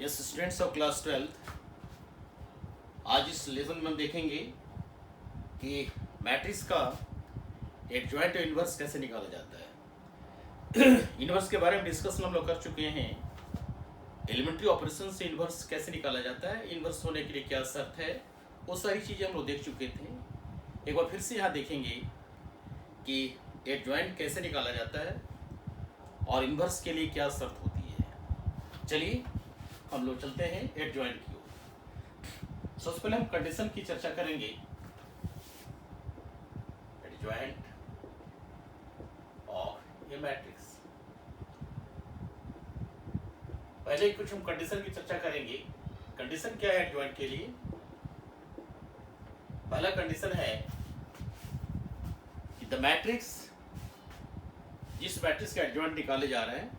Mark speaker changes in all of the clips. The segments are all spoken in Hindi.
Speaker 1: Yes students of class 12th, आज इस लेसन में हम देखेंगे कि मैट्रिक्स का एडजॉइंट इन्वर्स कैसे निकाला जाता है। इन्वर्स के बारे में डिस्कशन हम लोग कर चुके हैं। एलिमेंट्री ऑपरेशन से इन्वर्स कैसे निकाला जाता है, इन्वर्स होने के लिए क्या शर्त है, वो सारी चीज़ें हम लोग देख चुके थे। एक बार फिर से यहाँ देखेंगे कि एडजॉइंट कैसे निकाला जाता है और इन्वर्स के लिए क्या शर्त होती है। चलिए हम लोग चलते हैं एडजॉइंट की ओर। सबसे पहले हम कंडीशन की चर्चा करेंगे। एडजॉइंट ऑफ ए मैट्रिक्स, पहले कुछ हम कंडीशन की चर्चा करेंगे। कंडीशन क्या है एडजॉइंट के लिए? पहला कंडीशन है कि द मैट्रिक्स, जिस मैट्रिक्स का एडजॉइंट निकाले जा रहे हैं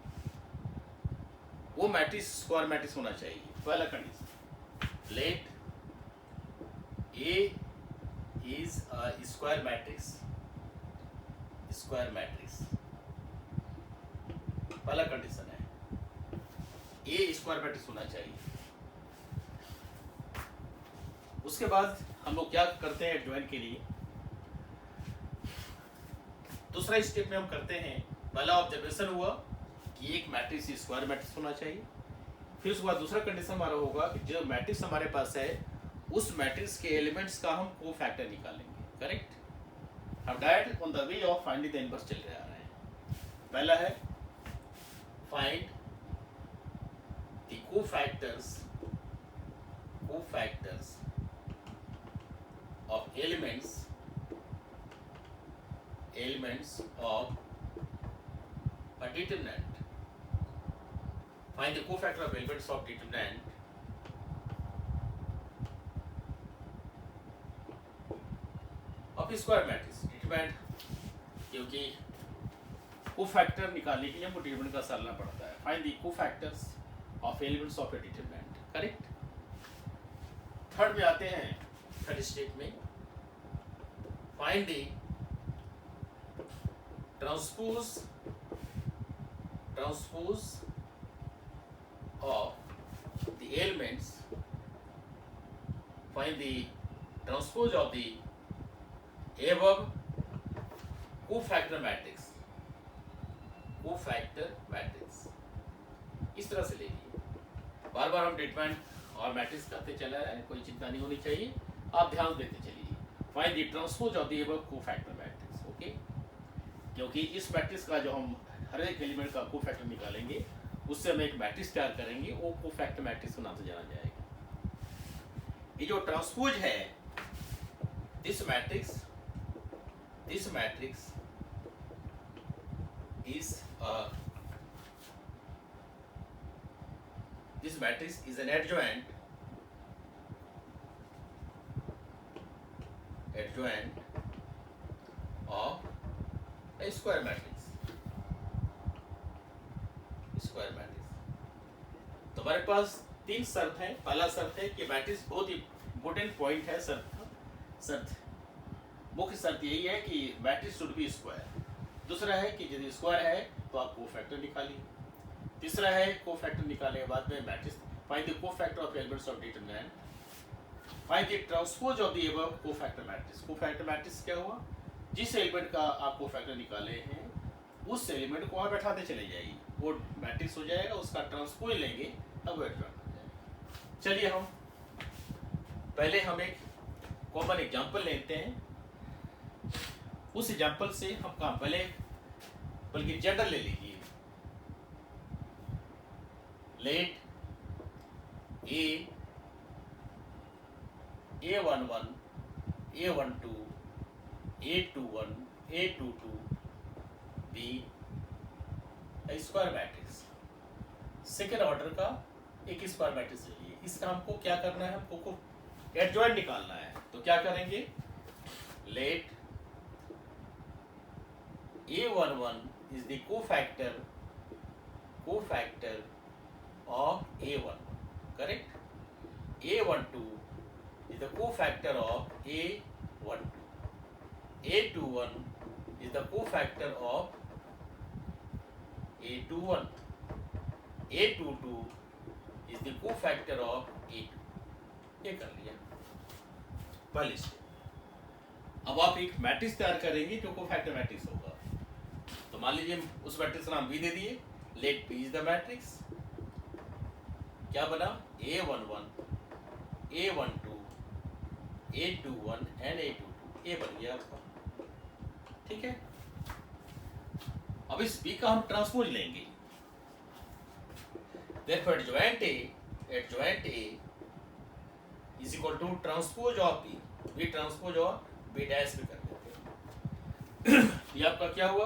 Speaker 1: वो मैट्रिक्स स्क्वायर मैट्रिक्स होना चाहिए। पहला condition, let A is a square matrix. Square matrix पहला कंडीशन है, ए स्क्वायर मैट्रिक्स होना चाहिए। उसके बाद हम लोग क्या करते हैं एडजॉइंट के लिए? दूसरा स्टेप में हम करते हैं, पहला ऑब्जर्वेशन हुआ कि एक मैट्रिक्स स्क्वायर मैट्रिक्स होना चाहिए। फिर उसके बाद दूसरा कंडीशन हमारा होगा कि जो मैट्रिक्स हमारे पास है उस मैट्रिक्स के एलिमेंट्स का हम कोफैक्टर निकालेंगे। करेक्ट। अब direct on the way of finding the inverse चल रहा है। पहला है find the cofactors of elements of a determinant. Find the cofactor of elements of determinant of square matrix. Determinant क्योंकि कोफैक्टर निकालने के लिए हमको डिटरमिनेंट का सारना पड़ता है। Find the cofactors of elements of a determinant. Correct. Third में आते हैं, थर्ड स्टेप में find the transpose of the elements. Find the transpose of the above cofactor matrix. इस तरह से लेंगे। बार बार हम डिटरमिनेंट और मैट्रिक्स करते चला रहे हैं, कोई चिंता नहीं होनी चाहिए, आप ध्यान देते चलिए। Find the transpose of the above cofactor matrix. Okay, क्योंकि इस मैट्रिक्स का जो हम हर एक एलिमेंट का कोफैक्टर निकालेंगे उससे हम एक मैट्रिक्स तैयार करेंगे, वो कोफैक्टर मैट्रिक्स के नाम से जाना जाएगा। ये जो ट्रांसपोज है, this matrix is an adjoint of square matrix. तो हमारे पास तीन शर्त हैं। पहला शर्त है कि मैट्रिक्स बहुत ही इंपॉर्टेंट पॉइंट है। मुख्य शर्त यही है कि मैट्रिक्स शुड बी स्क्वायर। दूसरा है कि यदि स्क्वायर है तो आप कोफैक्टर निकालिए। तीसरा है कोफैक्टर निकालने के बाद में matrix find the cofactor of elements of determinant. Find the transpose of the above cofactor matrix. Cofactor matrix क्या हुआ? जिस एलिमेंट का आप कोफैक्टर निकाले हैं उस एलिमेंट को वहाँ बैठाते चले जाइए, वो मैट्रिक्स हो जाएगा। उसका ट्रांसपोज लेंगे तब वो एडजॉइंट हो जाएगा। चलिए हम पहले एक कॉमन एग्जांपल लेते हैं। उस एग्जांपल से हम काम पहले बल्कि जनरल ले लीजिए। Let A11 A12 A21 A22 B square matrix. Second order का एक स्क्वायर मैट्रिक्स लीजिए। इसका हमको क्या करना है? हमको एडजॉइंट निकालना है। तो क्या करेंगे? Let A11 is the cofactor of A1। Correct. A12 is the cofactor of A12. A21 is the cofactor of A21. A22 is the cofactor of A2। ये कर लिया पहली स्टेप। अब आप एक मैट्रिक्स तैयार करेंगे जो कोफैक्टर मैट्रिक्स होगा। तो मान लीजिए उस मैट्रिक्स का नाम B दे दिए। Let P is the matrix. क्या बना? A11, A12, A21 and A22। ये बन गया आपका। ठीक है। अब इस B का हम ट्रांसपोज लेंगे। Therefore adjoint A is equal to transpose of B। B transpose और B डैश भी कर देते हैं। ये आपका क्या हुआ?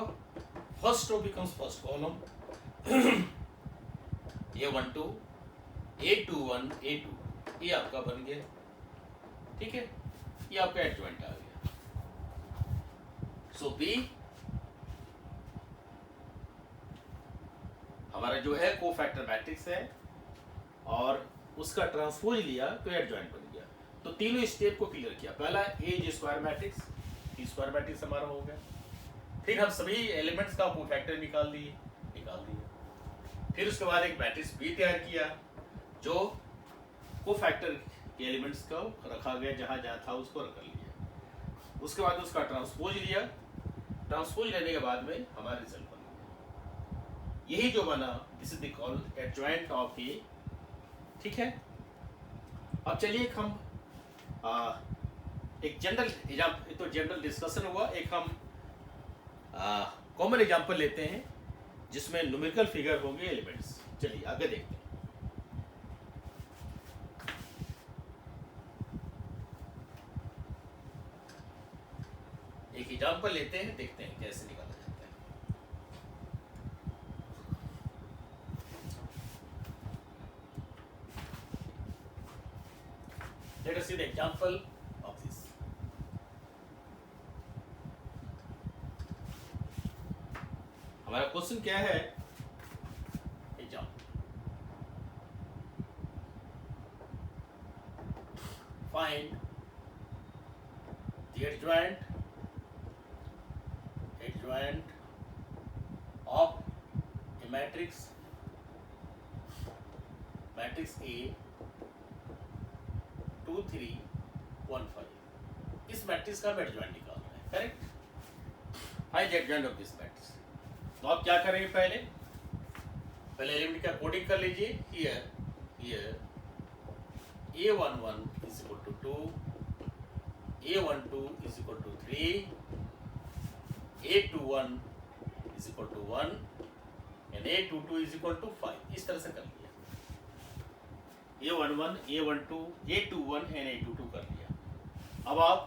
Speaker 1: First row becomes first column. A12, A21, A22 ये आपका बन गया। ठीक है। ये आपका एडजॉइंट आ गया। सो B हमारा जो है कोफैक्टर मैट्रिक्स है और उसका ट्रांसपोज लिया तो एडजॉइंट बन गया। तो तीनों स्टेप को क्लियर किया। पहला A square matrix, T square matrix हमारा हो गया। फिर हम सभी एलिमेंट्स का कोफैक्टर निकाल दिए। फिर उसके बाद एक मैट्रिक्स B तैयार किया जो कोफैक्टर के एलिमेंट्स को रखा गया, जहां जहां था उसको रख लिया। उसके बाद उसका ट्रांसपोज लिया। ट्रांसपोज लेने के बाद में हमारा रिजल्ट बन गया। यही जो बना this is the called adjoint of A। ठीक है। अब चलिए हम एक जनरल एग्जांपल, तो जनरल डिस्कशन हुआ, एक हम कॉमन एग्जांपल लेते हैं जिसमें न्यूमेरिकल फिगर होंगे एलिमेंट्स। चलिए आगे देखते हैं। एक एग्जांपल लेते हैं, देखते हैं कैसे निकाला जाता है। Let us see the example of this. हमारा क्वेश्चन क्या है? Example, find the adjoint of a matrix A 2 3 1 5। इस मैट्रिक्स का एडजॉइंट निकालना है। Correct. Find the adjoint of this matrix. तो आप क्या करेंगे? पहले एलिमेंट का कोडिंग कर लीजिए। Here A11 is equal to 2, A12 is equal to 3, A21 is equal to 1 and A22 is equal to 5। इस तरह से कर लिया। A11, A12, A21 and A22 कर लिया। अब आप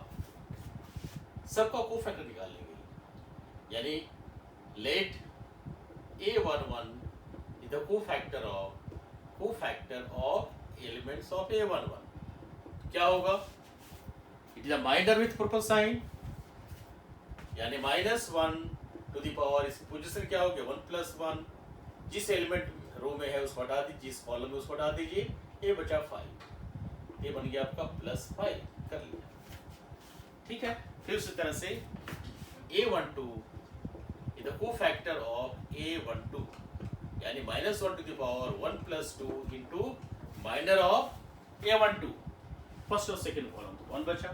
Speaker 1: सबका कोफैक्टर निकाल लेंगे। यानी late A11 is the cofactor of elements of A11। क्या होगा? It is a minor with proper sign, यानी -1 टू द पावर, इस पोजीशन क्या हो गया? 1 + 1। जिस एलिमेंट रो में है उसको हटा दीजिए, जिस कॉलम में उसको हटा दीजिए। ये बचा 5, ये बन गया आपका +5। कर लिया। ठीक है। फिर उसी तरह से A12 is the cofactor of A12, यानी -1 to the power 1 + 2 into minor of A12। First और सेकेंड कॉलम तो 1 बचा,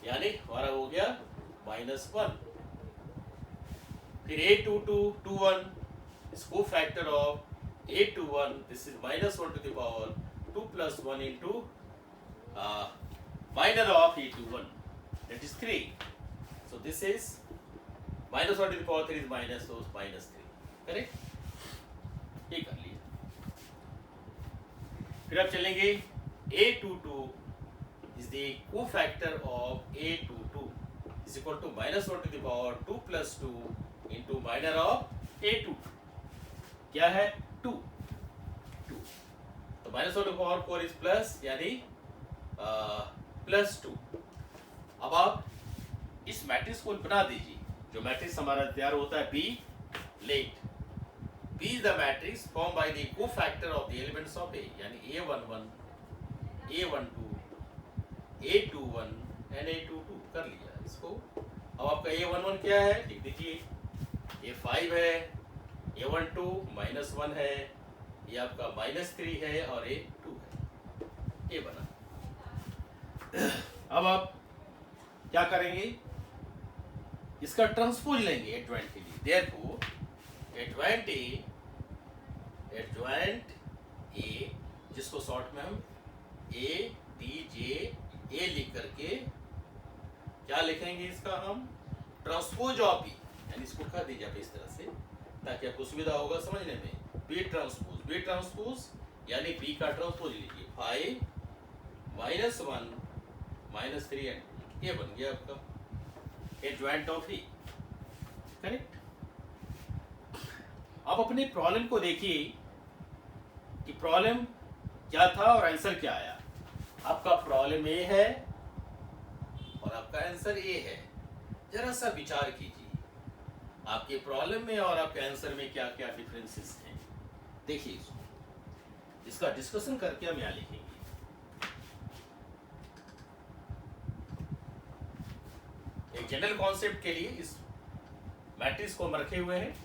Speaker 1: यानी हमारा हो गया -1। फिर A22 21 is cofactor of A21, this is -1 to the power 2 + 1 into minor of A21, that is 3। So this is -1 to the power 3 is minus, so -3। Correct. ये कर लिया। फिर आप चलेंगे A22 is the cofactor of A22 is equal to -1 to the power 2 + 2 into minor of A2। क्या है? 2। तो -1 to the power 4 is plus, यानी +2। अब आप इस मैट्रिक्स को बना दीजिए। जो मैट्रिक्स हमारा तैयार होता है B, let B is the matrix formed by the cofactor of the elements of A, यानी A11, A12, A21 and A22 कर लिया इसको। अब आपका A11 क्या है? लिख दीजिए। A5 है, A12 -1 है, ये आपका -3 है और ये 2 है, ये बना। अब आप क्या करेंगे, इसका ट्रांसपोज लेंगे एडजॉइंट के लिए। देयरफॉर एडजॉइंट ए, जिसको शॉर्ट में हम ए डी जे ए लिख करके क्या लिखेंगे, इसका हम ट्रांसपोज ऑफ बी, यानी इसको कर दीजिए आप इस तरह से ताकि आपको सुविधा होगा समझने में। बी ट्रांसपोज यानी बी का ट्रांसपोज लीजिए, 5 -1 -3 एंड ये बन गया आपका एडजॉइंट ऑफ ई, करेक्ट। अब अपने प्रॉब्लम को देखिए कि प्रॉब्लम क्या था और आंसर क्या आया। आपका प्रॉब्लम ए है और आपका आंसर ए है। जरा सा विचार कीजिए आपके प्रॉब्लम में और आपके आंसर में क्या क्या डिफरेंसेस हैं। देखिए इसका डिस्कशन करके हम यहाँ लिखेंगे। एक जनरल कॉन्सेप्ट के लिए इस मैट्रिक्स को हम रखे हुए हैं।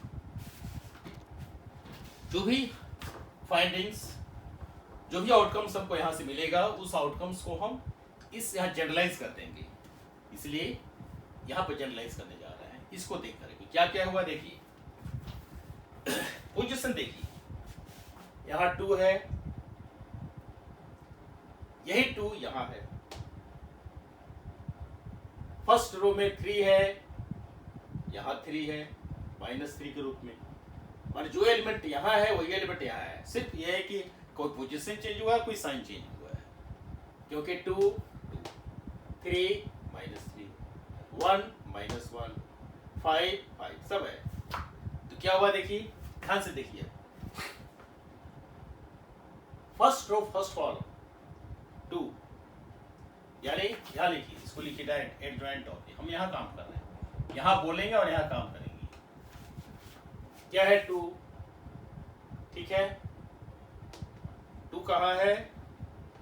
Speaker 1: जो भी फाइंडिंग्स, जो भी आउटकम्स हमको यहाँ से मिलेगा, उस आउटकम्स को हम इस यहाँ जनरलाइज कर देंगे। इसलिए यहाँ पर जनरलाइज करने जा रहे हैं। इसको देख करके क्या क्या हुआ देखिए। पोजीशन देखिए, यहाँ 2 है, यही 2 यहाँ है। फर्स्ट रो में 3 है, यहाँ 3 है -3 के रूप में। मान जो एलिमेंट यहाँ है वही एलिमेंट यहाँ है। सिर्फ यह है कि कोई पोजीशन चेंज हुआ है, कोई साइन चेंज हुआ है, क्योंकि 2 2 3 -3 1 -1 5 5 सब है। तो क्या हुआ देखिए, ध्यान से देखिए। फर्स्ट रो फर्स्ट कॉलम 2, यानी यहाँ लिखिए, इसको लिखिए डायरेक्ट एडजॉइंट ऑफ। हम यहाँ काम कर रहे हैं, यहाँ बोलेंगे और यहाँ काम करेंगे। क्या है 2, ठीक है। 2 कहाँ है,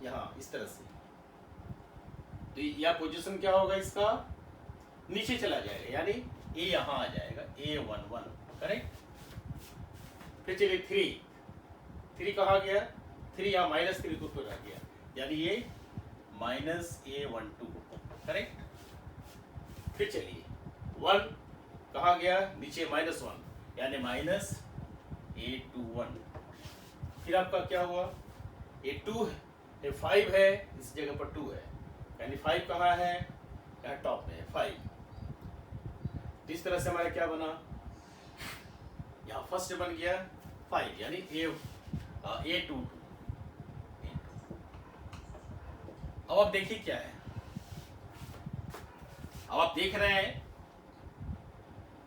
Speaker 1: यहाँ इस तरह से। तो यह पोजीशन क्या होगा, इसका नीचे चला जाएगा, यानी ए यहाँ आ जाएगा, A11, करेक्ट। फिर चलिए 3 कहाँ गया, 3 यहाँ -3 को फिर आ गया, यानी ये -A12, करेक्ट। फिर चलिए 1 कहाँ गया, नीचे -1, यानी -A21। फिर आपका क्या हुआ, ये 2 है, 5 है, इस जगह पर 2 है, यानी 5 कहाँ है, यहाँ टॉप में है 5। इस तरह से हमारा क्या बना, यहाँ फर्स्ट बन गया 5, यानी A22। अब आप देखिए क्या है, अब आप देख रहे हैं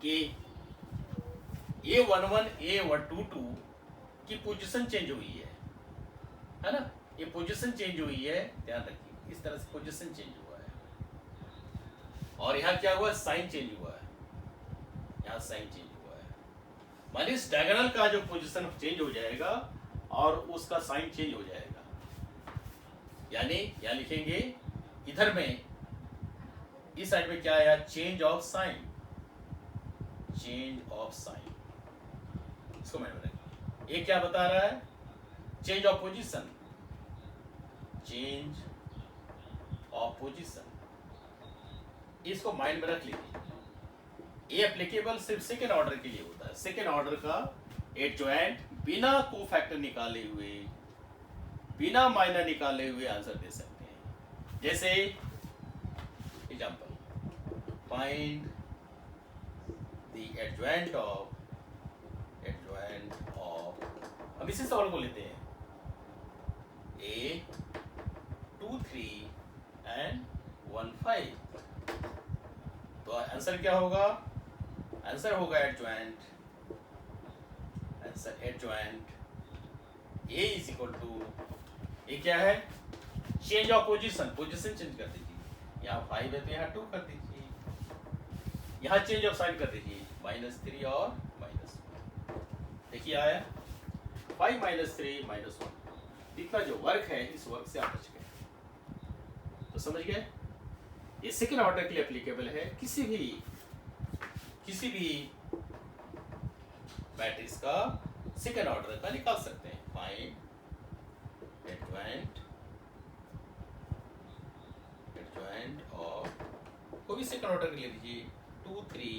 Speaker 1: कि A11 A22 की पोजीशन चेंज हुई है ना। ये पोजीशन चेंज हुई है, ध्यान रखिए, इस तरह से पोजीशन चेंज हुआ है। और यहाँ क्या हुआ, साइन चेंज हुआ है, यहाँ साइन चेंज हुआ है। माने इस डायगोनल का जो पोजीशन चेंज हो जाएगा और उसका साइन चेंज हो जाएगा। यानी यहाँ लिखेंगे, इधर में इस साइड में क्या आया, change of sine, change of sine. इसको मैंने बताया, ये क्या बता रहा है, change of position, change of position. इसको माइंड में रख लीजिए। ये एप्लीकेबल सिर्फ सेकेंड ऑर्डर के लिए होता है। सेकेंड ऑर्डर का एडजॉइंट बिना कोफैक्टर निकाले हुए, बिना माइनर निकाले हुए आंसर दे सकते हैं। जैसे example, find the adjoint of, हम इसी सवाल को लेते हैं, A23 and 15। तो आंसर क्या होगा, आंसर होगा adjoint, answer adjoint A is equal to, ये क्या है, change of position, position change कर दीजिए। यहाँ 5 है तो यहाँ 2 कर दीजिए, यहाँ चेंज ऑफ साइन कर दीजिए, -3 और -1। देखिए आया 5 -3 -1। इतना जो वर्क है, इस वर्क से आप बच गए। तो समझ गए, ये सेकेंड ऑर्डर के लिए एप्लीकेबल है। किसी भी मैट्रिक्स का सेकेंड ऑर्डर का निकाल सकते हैं। फाइंड एडजॉइंट ऑफ कोई भी सेकंड ऑर्डर ले लीजिए 2 3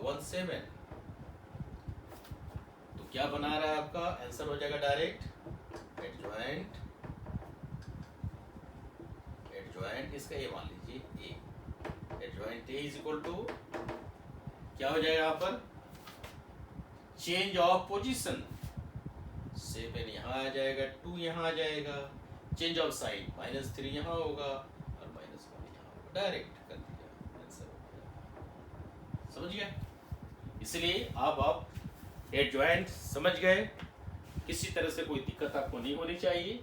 Speaker 1: 1 7, तो क्या बना रहा है आपका आंसर हो जाएगा डायरेक्ट एडजॉइंट इसका ए मान लीजिए A, adjoint A is equal to क्या हो जाएगा यहाँ पर चेंज ऑफ पोजीशन, 7 यहाँ आ जाएगा, 2 यहाँ आ जाएगा, चेंज ऑफ साइन -3 यहाँ होगा और -1 यहाँ होगा, डायरेक्ट कर दिया आंसर हो गया। समझ गए? इसलिए आप एडजॉइंट समझ गए, किसी तरह से कोई दिक्कत आपको नहीं होनी चाहिए।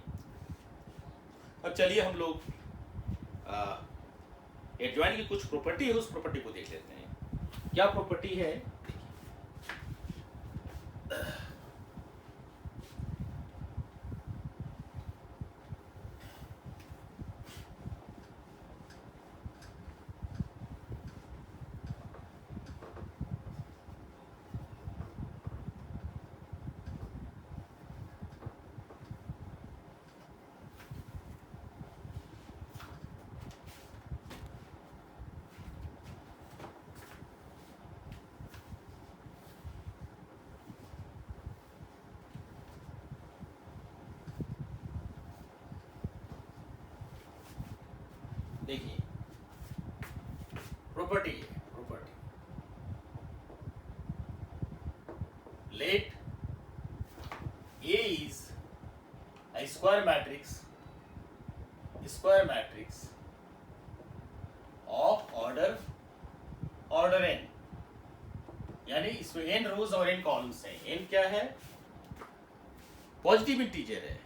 Speaker 1: अब चलिए हम लोग एडजॉइंट की कुछ प्रॉपर्टी है, उस प्रॉपर्टी को देख लेते हैं। क्या प्रॉपर्टी है? देखिए प्रॉपर्टी है, property late A is a square matrix of order n, यानी इसमें n रोज और n कॉलम्स हैं। n क्या है? पॉजिटिव इंटीजर है,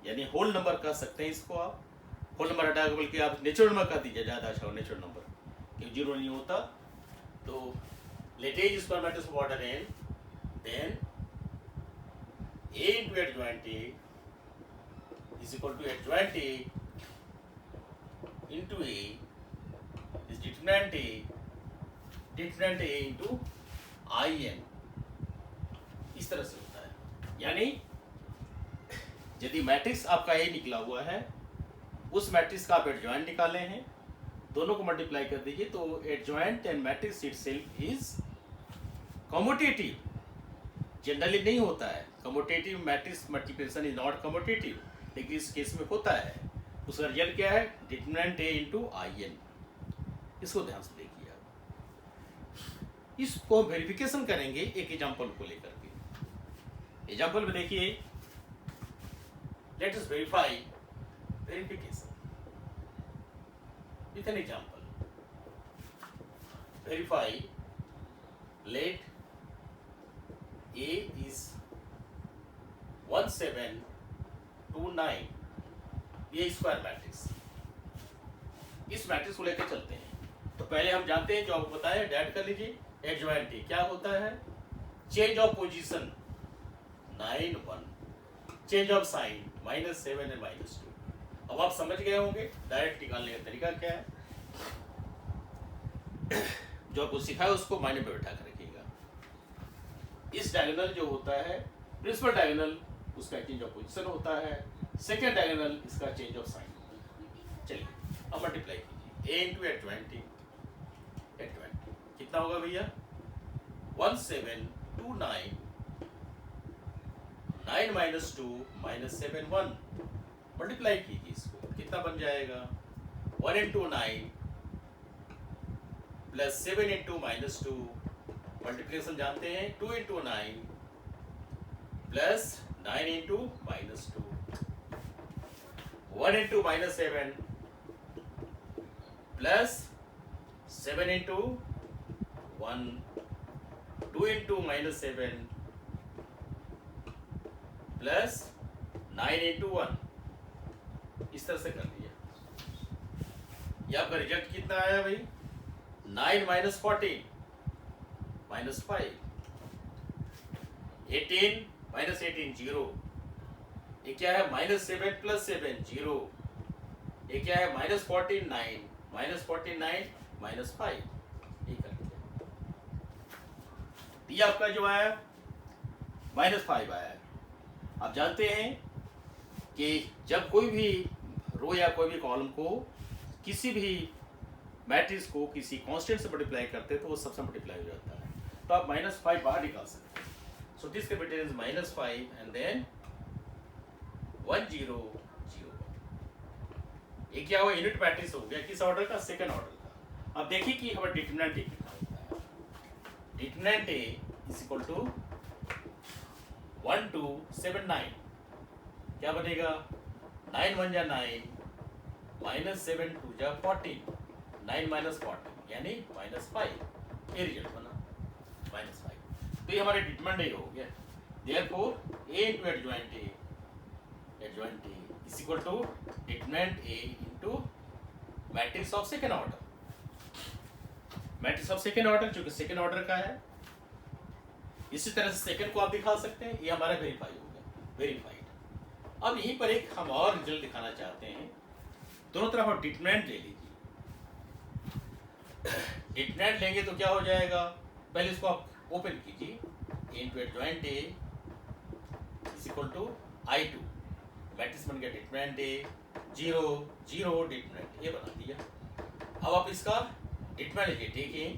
Speaker 1: यानी होल नंबर कह सकते हैं इसको आप। होल नंबर हटा के बल्कि आप नेचुरल नंबर कह दीजिए, ज्यादा अच्छा हो नेचुरल नंबर, क्योंकि जीरो नहीं होता। तो let a square matrix of order n, then A into adjoint A is equal to adjoint A into A is determinant A into IN, इस तरह से होता है। यानी यदि मैट्रिक्स आपका A निकला हुआ है, उस मैट्रिक्स का आप एडजॉइंट निकाले हैं, दोनों को मल्टीप्लाई कर दीजिए, तो adjoint and matrix itself is commutative. Generally नहीं होता है commutative, matrix multiplication is not commutative, लेकिन इस केस में होता है। उसका रिजल्ट क्या है? Determinant A into IN। इसको ध्यान से देखिए आप। इसको वेरिफिकेशन करेंगे एक एग्जांपल को लेकर के। एग्जांपल में देखिए, let us verify verification with an example. Verify let A is 1 7 2 9, ये स्क्वायर मैट्रिक्स। इस मैट्रिक्स को लेकर चलते हैं। तो पहले हम जानते हैं, जो आपको बताया, ऐड कर लीजिए। एडजॉइंट क्या होता है? Change of position 9 1, change of sine -7 and -2। अब आप समझ गए होंगे डायरेक्ट निकालने का तरीका क्या है। जो आपको सिखाया उसको माइंड में बैठा कर रखिएगा। इस डायगोनल जो होता है प्रिंसिपल डायगोनल, उसका चेंज ऑफ पोजीशन होता है। सेकेंड डायगोनल इसका चेंज ऑफ साइन। चलिए अब मल्टीप्लाई कीजिए। A इंटू एडजॉइंट कितना होगा भैया? 1 7 2 9 9 -2 -7 1। मल्टीप्लाई कीजिए इसको, कितना बन जाएगा? 1 इंटू 9 प्लस 7 इंटू -2, मल्टीप्लिकेशन जानते हैं, 2 into 9 plus 9 into -2, 1 into -7 plus 7 into 1, 2 into -7 plus 9 into 1। इस तरह से कर दिया। ये आपका रिजल्ट कितना आया भाई? 9 - 14 -5, 18 - 18 0। ये क्या है? -7 + 7 0। ये क्या है? -14 9 -14 9 -5। ये कर दिया। ये आपका जो आया -5 आया है। आप जानते हैं कि जब कोई भी रो या कोई भी कॉलम को किसी भी मैट्रिक्स को किसी कांस्टेंट से मल्टीप्लाई करते हैं तो वो सबसे मल्टीप्लाई हो जाता है, तो आप -5 बाहर निकाल सकते हैं। So this capital is -5 and then 1 0 0। ये क्या हुआ, यूनिट मैट्रिक्स हो गया, किस ऑर्डर का, सेकंड ऑर्डर का। अब देखिए कि हमारा डिटरमिनेंट ए कितना होता है। Determinant A is equal to 1 2 7 9, क्या बनेगा, 9 1 जा 9, -7 2 जा 14, 9 - 14 यानी -5, ये रिजल्ट बना -5। तो ये हमारे डिटरमिनेंट ए हो गया। Therefore A into adjoint A is equal to determinant A into matrix of second order. Matrix of second order जो कि सेकेंड ऑर्डर का है, इसी तरह से सेकेंड को आप दिखा सकते हैं। ये हमारा वेरीफाई हो गया, वेरीफाइड। अब यहीं पर एक हम और रिजल्ट दिखाना चाहते हैं। दोनों तरफ आप डिटरमिनेंट ले लीजिए। डिटरमिनेंट लेंगे तो क्या हो जाएगा, पहले इसको आप ओपन कीजिए, into adjoint A is equal to I2, matrix बन गया डिटरमिनेंट ए 0 0 डिटरमिनेंट ए बना दिया। अब आप इसका डिटरमिनेंट लीजिए,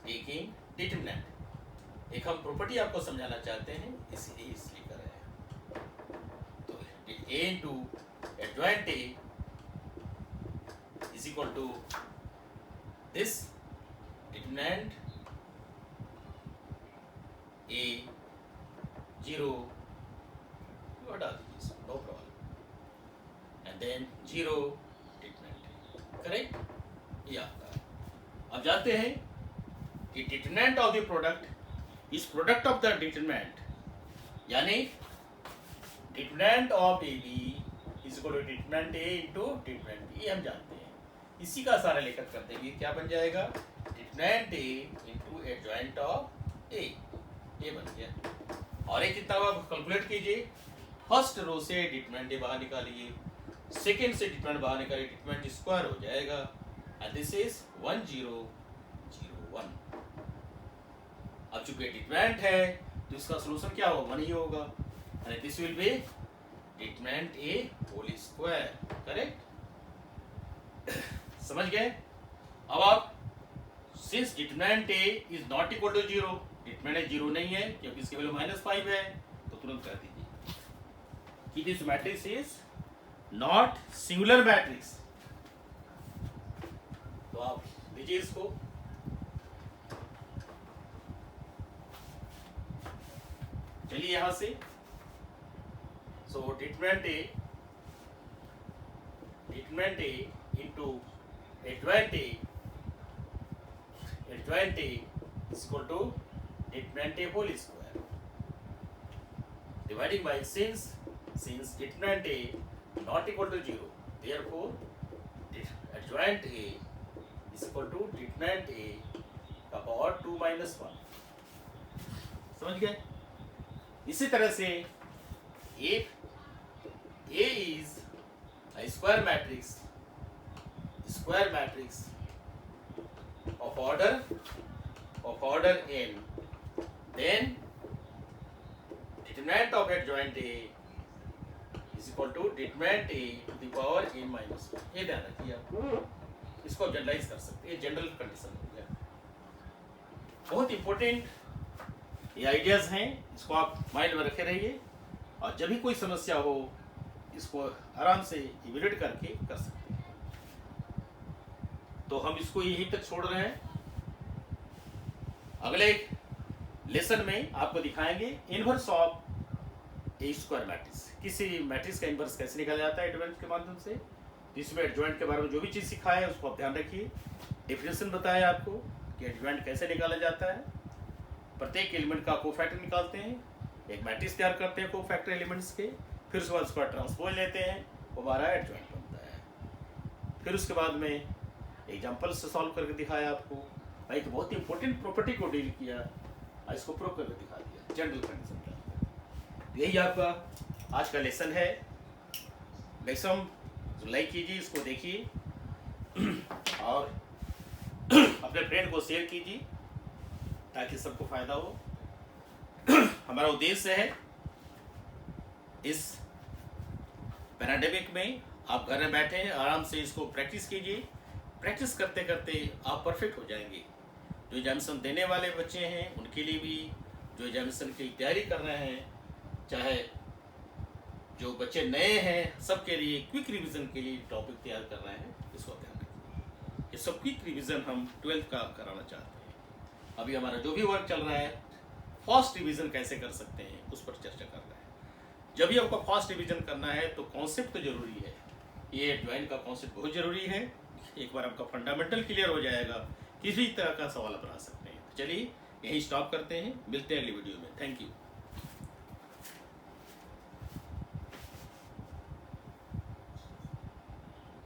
Speaker 1: टेकिंग डिटरमिनेंट। एक हम प्रॉपर्टी आपको समझाना चाहते हैं, इसलिए कर रहे हैं। तो A into adjoint A is equal to this determinant A 0, हटा दीजिए, no problem, and then 0 determinant, correct, ये आपका है। अब जानते हैं कि determinant of the product is product of the determinant, यानी determinant of A B is equal to determinant A into determinant B, हम जानते हैं। इसी का सारा लेकर कर देंगे, क्या बन जाएगा, determinant A into adjoint of A, ये बन गया। और एक कितना आप कैलकुलेट कीजिए, फर्स्ट रो से डिटरमिनेंट ए बाहर निकालिए, सेकंड से डिटरमिनेंट बाहर निकालिए, डिटरमिनेंट स्क्वायर हो जाएगा, एंड दिस इज 1 0 0 1। अब चूंकि डिटरमिनेंट है तो इसका सॉल्यूशन क्या होगा, 1 ही होगा, and this will be determinant A whole square, correct, समझ गए। अब आप since determinant A is not equal to 0, determinant 0 नहीं है क्योंकि इसकी वैल्यू -5 है, तो तुरंत कर दीजिए कि this matrix is not singular matrix. तो आप लीजिए इसको, चलिए यहां से, so determinant A into adjoint A is equal to determinant A whole square, dividing by since determinant A not equal to 0, therefore adjoint A is equal to determinant A का पावर 2 - 1, समझ गए। इसी तरह से if A is a square matrix of order n, then determinant of adjoint A is equal to determinant A to the power n - 1। ये ध्यान रखिए आप, इसको जनरलाइज कर सकते हैं, ये जनरल कंडीशन हो गया। बहुत इंपॉर्टेंट ये आइडियाज हैं, इसको आप माइंड में रखे रहिए, और जब भी कोई समस्या हो इसको आराम से इवेल्युएट करके कर सकते हैं। तो हम इसको यहीं तक छोड़ रहे हैं। अगले लेसन में आपको दिखाएंगे inverse of A square matrix, किसी मैट्रिक्स का इनवर्स कैसे निकाला जाता है एडजॉइंट के माध्यम से। जिसमें एडजॉइंट के बारे में जो भी चीज़ सिखाया है उसको आप ध्यान रखिए, डेफिनेशन बताया आपको कि एडजॉइंट कैसे निकाला जाता है, प्रत्येक एलिमेंट का कोफैक्टर निकालते हैं, एक मैट्रिक्स तैयार करते हैं कोफैक्टर एलिमेंट्स के, फिर उसके बाद उसका ट्रांसपोज लेते हैं, वो हमारा एडजॉइंट बनता है। फिर उसके बाद में एग्जाम्पल से सॉल्व करके दिखाया आपको, एक बहुत ही इंपॉर्टेंट प्रॉपर्टी को डील किया, इसको प्रूव करके दिखा दिया जनरल कंडीशन का। यही आपका आज का लेसन है। लेसन लाइक कीजिए, इसको देखिए और अपने फ्रेंड को शेयर कीजिए ताकि सबको फायदा हो। हमारा उद्देश्य है इस पैराडेमिक में आप घर में बैठे हैं, आराम से इसको प्रैक्टिस कीजिए। प्रैक्टिस करते करते आप परफेक्ट हो जाएंगे। जो एग्जामिनेशन देने वाले बच्चे हैं उनके लिए भी, जो एग्जामिनेशन की तैयारी कर रहे हैं, चाहे जो बच्चे नए हैं, सबके लिए क्विक रिवीजन के लिए टॉपिक तैयार कर रहे हैं। इसको ध्यान रखिए, ये सब क्विक रिवीजन हम 12th का कराना चाहते हैं। अभी हमारा जो भी वर्क चल रहा है, फास्ट रिवीजन कैसे कर सकते हैं उस पर चर्चा कर रहे हैं। जब भी आपको फास्ट रिवीजन करना है तो कॉन्सेप्ट तो जरूरी है, ये ज्वाइन का कॉन्सेप्ट बहुत जरूरी है। एक बार आपका फंडामेंटल क्लियर हो जाएगा, किसी तरह का सवाल बना सकते हैं। तो चलिए यहीं स्टॉप करते हैं, मिलते हैं अगली वीडियो में। Thank you.